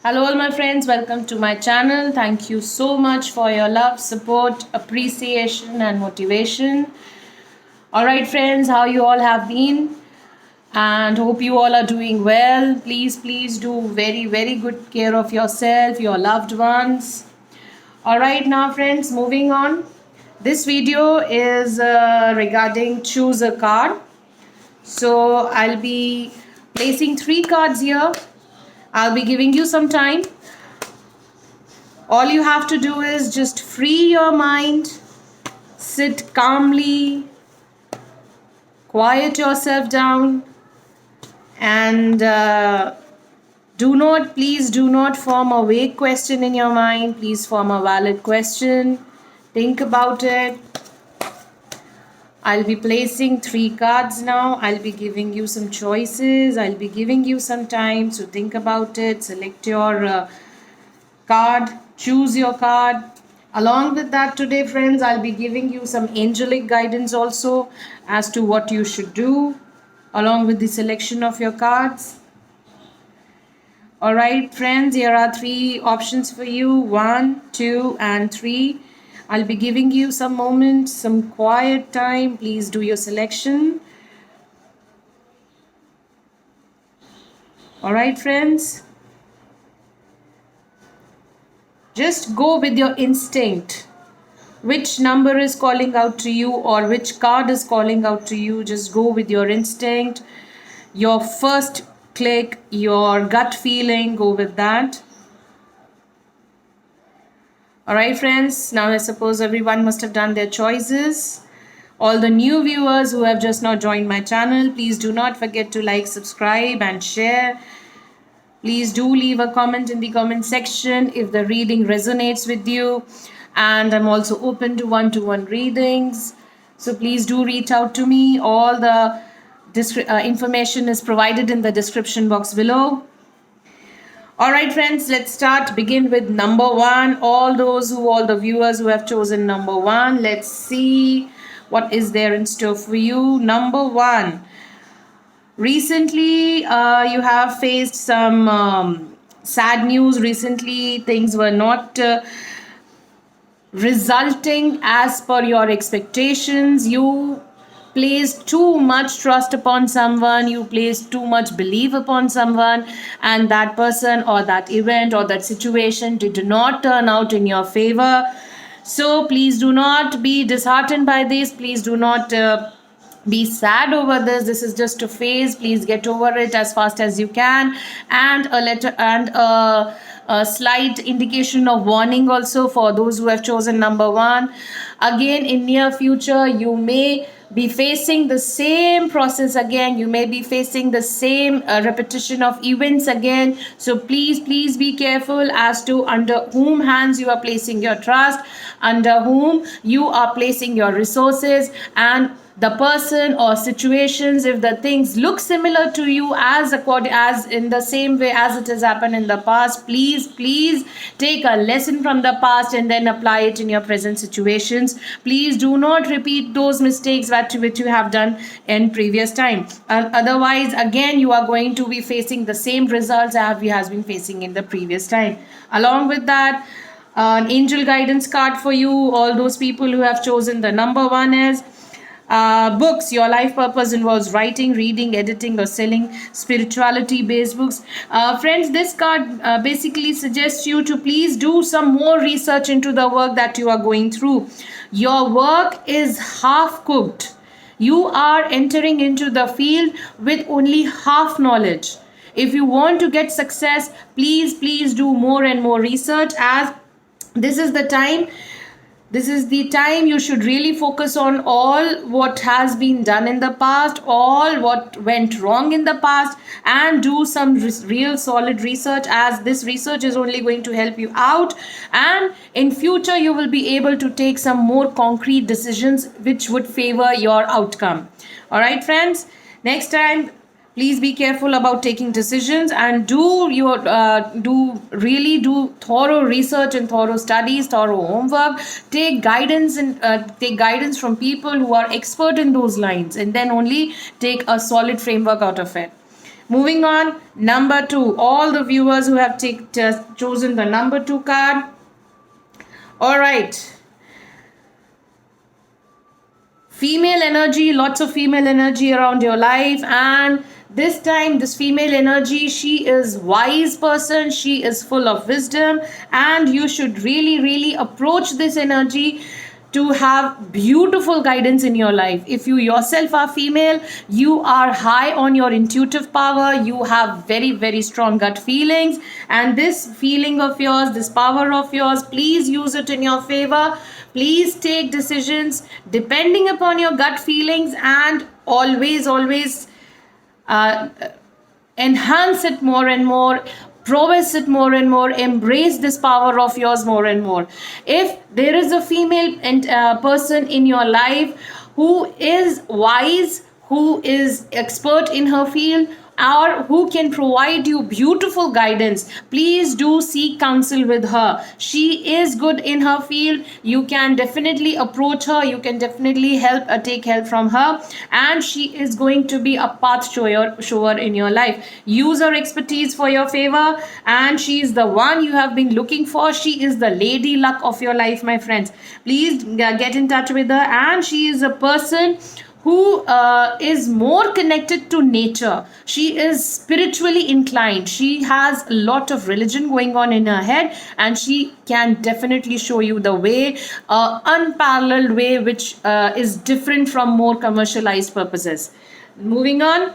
Hello, all my friends. Welcome to my channel. Thank you so much for your love, support, appreciation, and motivation. All right, friends, how you all have been? And hope you all are doing well. Please do very good care of yourself, your loved ones. All right, now, friends, moving on. This video is regarding choose a card. So I'll be placing 3 cards here. I'll be giving you some time. All you have to do is just free your mind, sit calmly, quiet yourself down, and please do not form a vague question in your mind. Please form a valid question. Think about it. I'll be placing 3 cards now. I'll be giving you some choices. I'll be giving you some time. So think about it. Select your card. Choose your card. Along with that, today, friends, I'll be giving you some angelic guidance also as to what you should do along with the selection of your cards. All right, friends, here are 3 options for you: 1, 2, and 3. I'll be giving you some moments, some quiet time. Please do your selection. All right, friends. Just go with your instinct. Which number is calling out to you or which card is calling out to you, just go with your instinct. Your first click, your gut feeling, go with that. All right, friends. Now I suppose everyone must have done their choices. All the new viewers who have just now joined my channel, please do not forget to like, subscribe, and share. Please do leave a comment in the comment section if the reading resonates with you. And I'm also open to one-to-one readings. So please do reach out to me. All the information is provided in the description box below. All right, friends, let's start. Begin with number 1. All the viewers who have chosen number 1, let's see what is there in store for you. Number 1. Recently, you have faced some sad news. Recently, things were not resulting as per your expectations. You placed too much trust upon someone, you placed too much belief upon someone, and that person or that event or that situation did not turn out in your favor. So please do not be disheartened by this. Please do not be sad over this. This is just a phase. Please get over it as fast as you can. And a slight indication of warning also for those who have chosen number 1. Again, in near future, you may be facing the same process again. You may be facing the same repetition of events again. So please be careful as to under whom hands you are placing your trust, under whom you are placing your resources, and the person or situations. If the things look similar to you as in the same way as it has happened in the past, please take a lesson from the past and then apply it in your present situations. Please do not repeat those mistakes which you have done in previous time. Otherwise, again, you are going to be facing the same results as you has been facing in the previous time. Along with that, an angel guidance card for you. All those people who have chosen the number 1 is books. Your life purpose involves writing, reading, editing, or selling spirituality based books. Friends, this card basically suggests you to please do some more research into the work that you are going through. Your work is half cooked. You are entering into the field with only half knowledge. If you want to get success, please do more and more research, as this is the time you should really focus on all what has been done in the past, all what went wrong in the past, and do some real solid research, as this research is only going to help you out, and in future you will be able to take some more concrete decisions which would favor your outcome. All right, friends, next time, please be careful about taking decisions, and do thorough research and thorough studies, thorough homework. Take guidance from people who are expert in those lines, and then only take a solid framework out of it. Moving on, number 2. All the viewers who have chosen the number 2 card. All right. Female energy, lots of female energy around your life, and this time this female energy, she is wise person, she is full of wisdom, and you should really approach this energy to have beautiful guidance in your life. If you yourself are female, you are high on your intuitive power, you have very strong gut feelings, and this feeling of yours, this power of yours, please use it in your favor. Please take decisions depending upon your gut feelings, and always uh, enhance it more and more, progress it more and more, embrace this power of yours more and more. If there is a female person in your life who is wise, who is expert in her field, or who can provide you beautiful guidance, please do seek counsel with her. She is good in her field. You can definitely approach her, you can definitely take help from her, and she is going to be a path shower in your life. Use her expertise for your favor, and she is the one you have been looking for. She is the lady luck of your life, my friends. Please get in touch with her, and she is a person who is more connected to nature. She is spiritually inclined. She has a lot of religion going on in her head, and she can definitely show you the way, unparalleled way, which is different from more commercialized purposes. Moving on,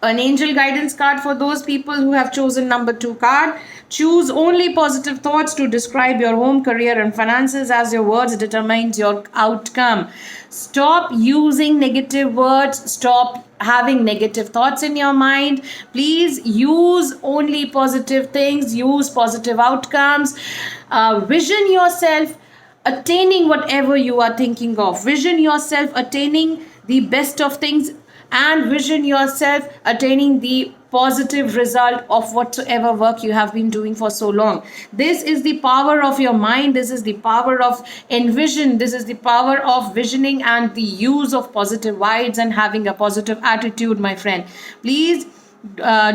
an angel guidance card for those people who have chosen number 2 card. Choose only positive thoughts to describe your home, career, and finances, as your words determines your outcome. Stop using negative words. Stop having negative thoughts in your mind. Please use only positive things. Use positive outcomes. Vision yourself attaining whatever you are thinking of. Vision yourself attaining the best of things, and vision yourself attaining the positive result of whatsoever work you have been doing for so long. This is the power of your mind. This is the power of envision. This is the power of visioning and the use of positive vibes and having a positive attitude, my friend. Please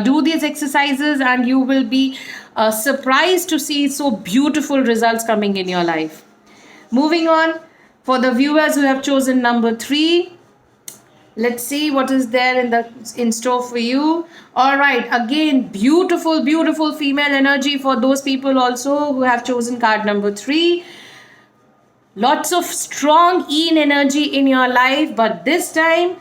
do these exercises, and you will be surprised to see so beautiful results coming in your life. Moving on, for the viewers who have chosen number 3, let's see what is there in store for you. All right, again, beautiful female energy for those people also who have chosen card number 3. Lots of strong yin energy in your life, but this time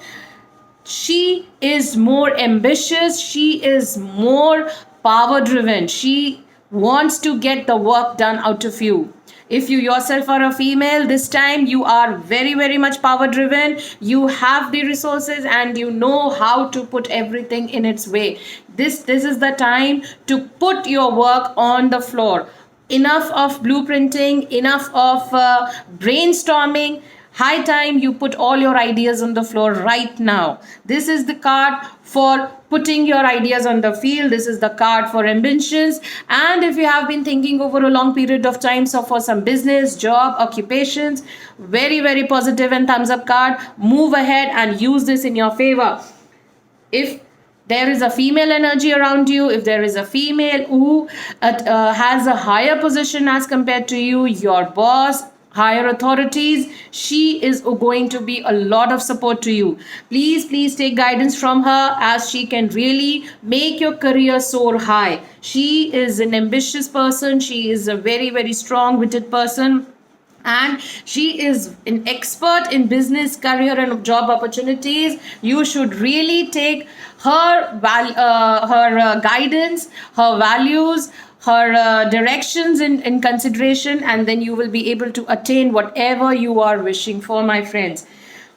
she is more ambitious, she is more power driven, she wants to get the work done out of you. If you yourself are a female, this time you are very much power driven. You have the resources, and you know how to put everything in its way. This is the time to put your work on the floor. Enough of blueprinting, enough of brainstorming. High time you put all your ideas on the floor right now. This is the card for putting your ideas on the field. This is the card for ambitions. And if you have been thinking over a long period of time, so for some business, job, occupations, very positive and thumbs up card. Move ahead and use this in your favor. If there is a female energy around you, if there is a female who has a higher position as compared to you, your boss, higher authorities, she is going to be a lot of support to you. Please take guidance from her, as she can really make your career soar high. She is an ambitious person. She is a very strong witted person, and she is an expert in business, career, and job opportunities. You should really take her guidance, her values, her directions in consideration, and then you will be able to attain whatever you are wishing for, my friends.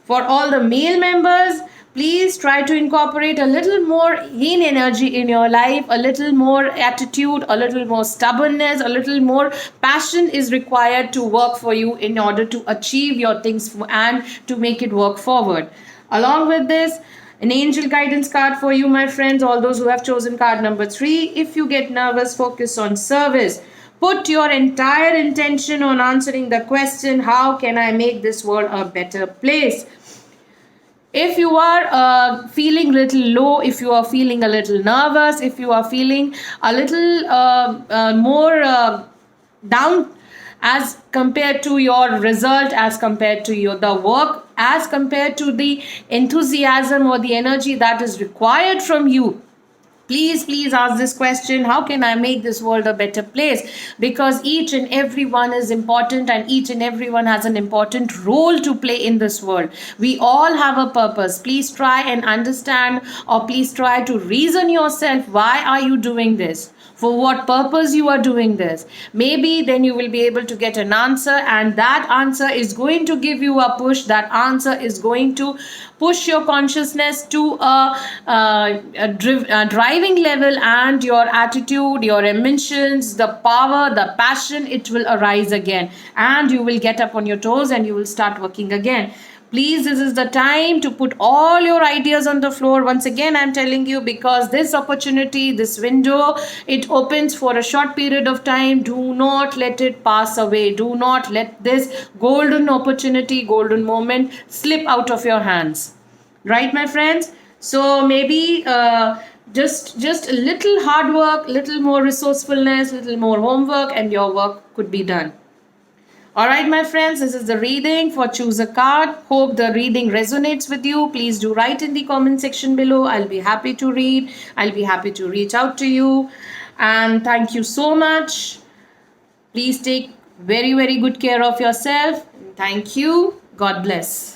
For all the male members, please try to incorporate a little more yin energy in your life. A little more attitude, a little more stubbornness, a little more passion is required to work for you in order to achieve your things and to make it work forward. Along with this, an angel guidance card for you, my friends, all those who have chosen card number 3. If you get nervous, focus on service. Put your entire intention on answering the question, how can I make this world a better place? If you are feeling little low, if you are feeling a little nervous, if you are feeling a little more down as compared to your result, as compared to your the work, as compared to the enthusiasm or the energy that is required from you, please ask this question: how can I make this world a better place? Because each and every one is important, and each and everyone has an important role to play in this world. We all have a purpose. Please try and understand, or please try to reason yourself, why are you doing this? For what purpose you are doing this? Maybe then you will be able to get an answer, and that answer is going to give you a push. That answer is going to push your consciousness to a driving level, and your attitude, your ambitions, the power, the passion, it will arise again, and you will get up on your toes and you will start working again. Please, this is the time to put all your ideas on the floor. Once again, I'm telling you, because this opportunity, this window, it opens for a short period of time. Do not let it pass away. Do not let this golden opportunity, golden moment slip out of your hands. Right, my friends? So maybe just a little hard work, little more resourcefulness, little more homework, and your work could be done. All right, my friends, this is the reading for Choose a Card. Hope the reading resonates with you. Please do write in the comment section below. I'll be happy to read. I'll be happy to reach out to you. And thank you so much. Please take very, very good care of yourself. Thank you. God bless.